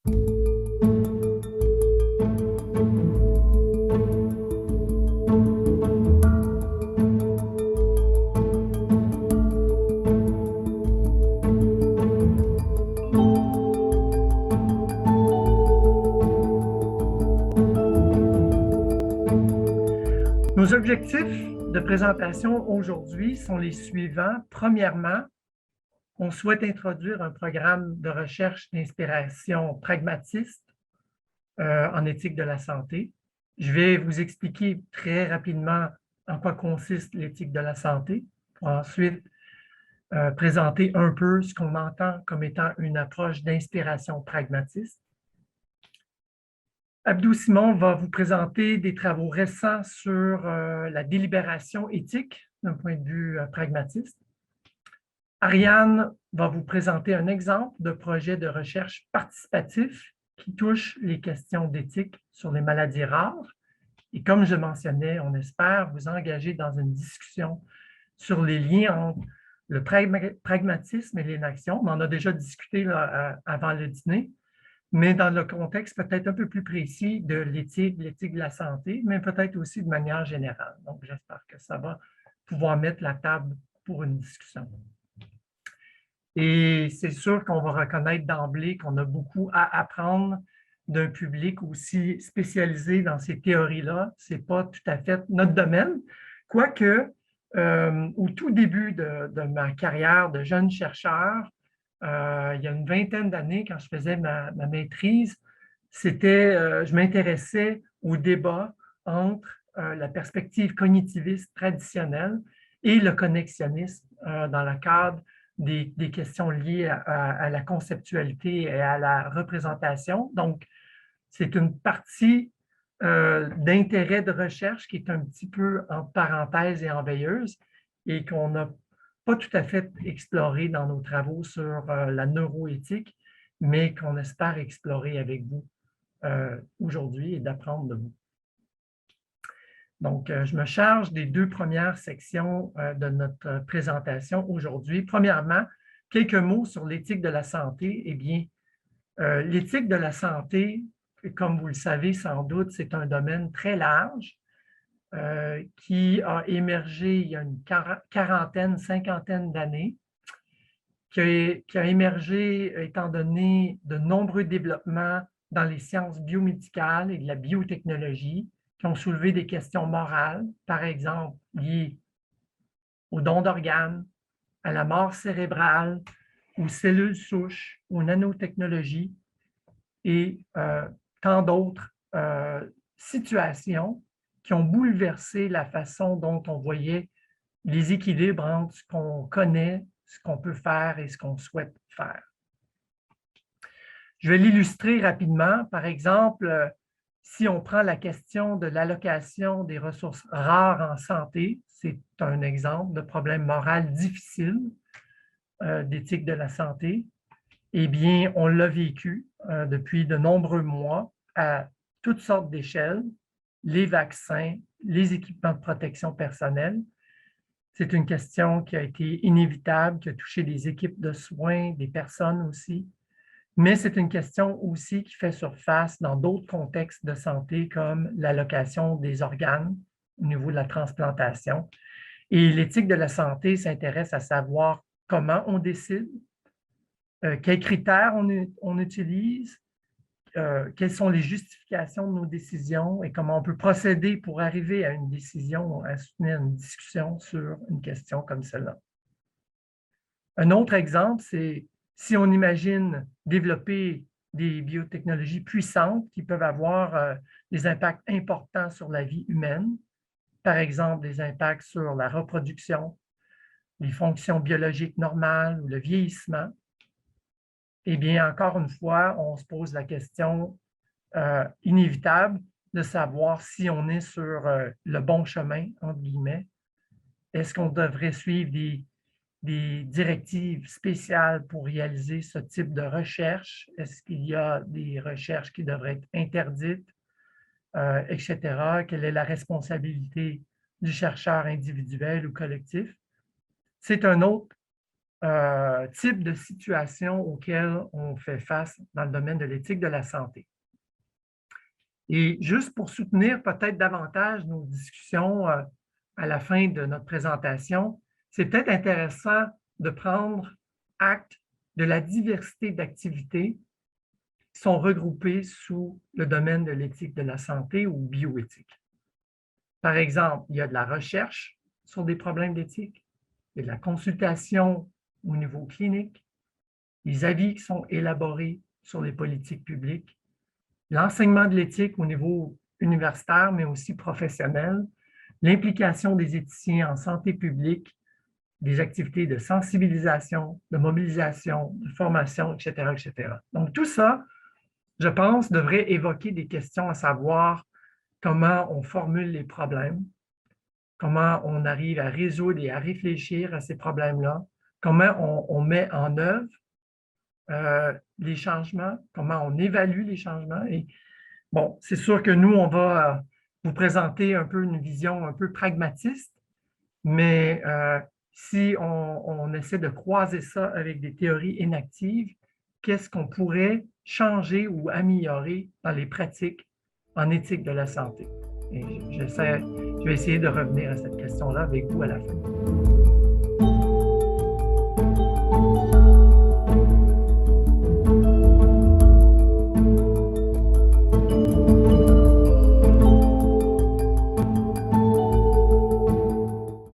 Nos objectifs de présentation aujourd'hui sont les suivants. Premièrement, on souhaite introduire un programme de recherche d'inspiration pragmatiste en éthique de la santé. Je vais vous expliquer très rapidement en quoi consiste l'éthique de la santé, pour ensuite présenter un peu ce qu'on entend comme étant une approche d'inspiration pragmatiste. Abdou Simon va vous présenter des travaux récents sur la délibération éthique d'un point de vue pragmatiste. Ariane va vous présenter un exemple de projet de recherche participatif qui touche les questions d'éthique sur les maladies rares. Et comme je mentionnais, on espère vous engager dans une discussion sur les liens entre le pragmatisme et l'inaction. On en a déjà discuté là, avant le dîner, mais dans le contexte peut-être un peu plus précis de l'éthique de la santé, mais peut-être aussi de manière générale. Donc, j'espère que ça va pouvoir mettre la table pour une discussion. Et c'est sûr qu'on va reconnaître d'emblée qu'on a beaucoup à apprendre d'un public aussi spécialisé dans ces théories-là. Ce n'est pas tout à fait notre domaine, quoique au tout début de ma carrière de jeune chercheur, il y a une vingtaine d'années, quand je faisais ma maîtrise, je m'intéressais au débat entre la perspective cognitiviste traditionnelle et le connexionnisme dans le cadre des questions liées à la conceptualité et à la représentation. Donc, c'est une partie d'intérêt de recherche qui est un petit peu en parenthèse et en veilleuse et qu'on n'a pas tout à fait exploré dans nos travaux sur la neuroéthique, mais qu'on espère explorer avec vous aujourd'hui et d'apprendre de vous. Donc, je me charge des deux premières sections de notre présentation aujourd'hui. Premièrement, quelques mots sur l'éthique de la santé. Eh bien, l'éthique de la santé, comme vous le savez sans doute, c'est un domaine très large qui a émergé il y a une quarantaine, cinquantaine d'années, qui a émergé étant donné de nombreux développements dans les sciences biomédicales et de la biotechnologie, qui ont soulevé des questions morales, par exemple liées aux dons d'organes, à la mort cérébrale, aux cellules souches, aux nanotechnologies et tant d'autres situations qui ont bouleversé la façon dont on voyait les équilibres entre ce qu'on connaît, ce qu'on peut faire et ce qu'on souhaite faire. Je vais l'illustrer rapidement. Par exemple, si on prend la question de l'allocation des ressources rares en santé, c'est un exemple de problème moral difficile d'éthique de la santé. Eh bien, on l'a vécu depuis de nombreux mois à toutes sortes d'échelles, les vaccins, les équipements de protection personnelle. C'est une question qui a été inévitable, qui a touché les équipes de soins, des personnes aussi. Mais c'est une question aussi qui fait surface dans d'autres contextes de santé comme l'allocation des organes au niveau de la transplantation. Et l'éthique de la santé s'intéresse à savoir comment on décide, quels critères on utilise, quelles sont les justifications de nos décisions et comment on peut procéder pour arriver à une décision, à soutenir une discussion sur une question comme celle-là. Un autre exemple, c'est si on imagine développer des biotechnologies puissantes qui peuvent avoir des impacts importants sur la vie humaine, par exemple des impacts sur la reproduction, les fonctions biologiques normales ou le vieillissement, eh bien, encore une fois, on se pose la question inévitable de savoir si on est sur le bon chemin, entre guillemets. Est-ce qu'on devrait suivre des directives spéciales pour réaliser ce type de recherche? Est-ce qu'il y a des recherches qui devraient être interdites, etc.? Quelle est la responsabilité du chercheur individuel ou collectif? C'est un autre types de situations auxquelles on fait face dans le domaine de l'éthique de la santé. Et juste pour soutenir peut-être davantage nos discussions à la fin de notre présentation, c'est peut-être intéressant de prendre acte de la diversité d'activités qui sont regroupées sous le domaine de l'éthique de la santé ou bioéthique. Par exemple, il y a de la recherche sur des problèmes d'éthique, il y a de la consultation au niveau clinique, les avis qui sont élaborés sur les politiques publiques, l'enseignement de l'éthique au niveau universitaire, mais aussi professionnel, l'implication des éthiciens en santé publique, des activités de sensibilisation, de mobilisation, de formation, etc., etc. Donc, tout ça, je pense, devrait évoquer des questions à savoir comment on formule les problèmes, comment on arrive à résoudre et à réfléchir à ces problèmes-là, comment on met en œuvre les changements, comment on évalue les changements. Et bon, c'est sûr que nous, on va vous présenter un peu une vision un peu pragmatiste, mais si on essaie de croiser ça avec des théories inactives, qu'est-ce qu'on pourrait changer ou améliorer dans les pratiques en éthique de la santé? Et je vais essayer de revenir à cette question-là avec vous à la fin.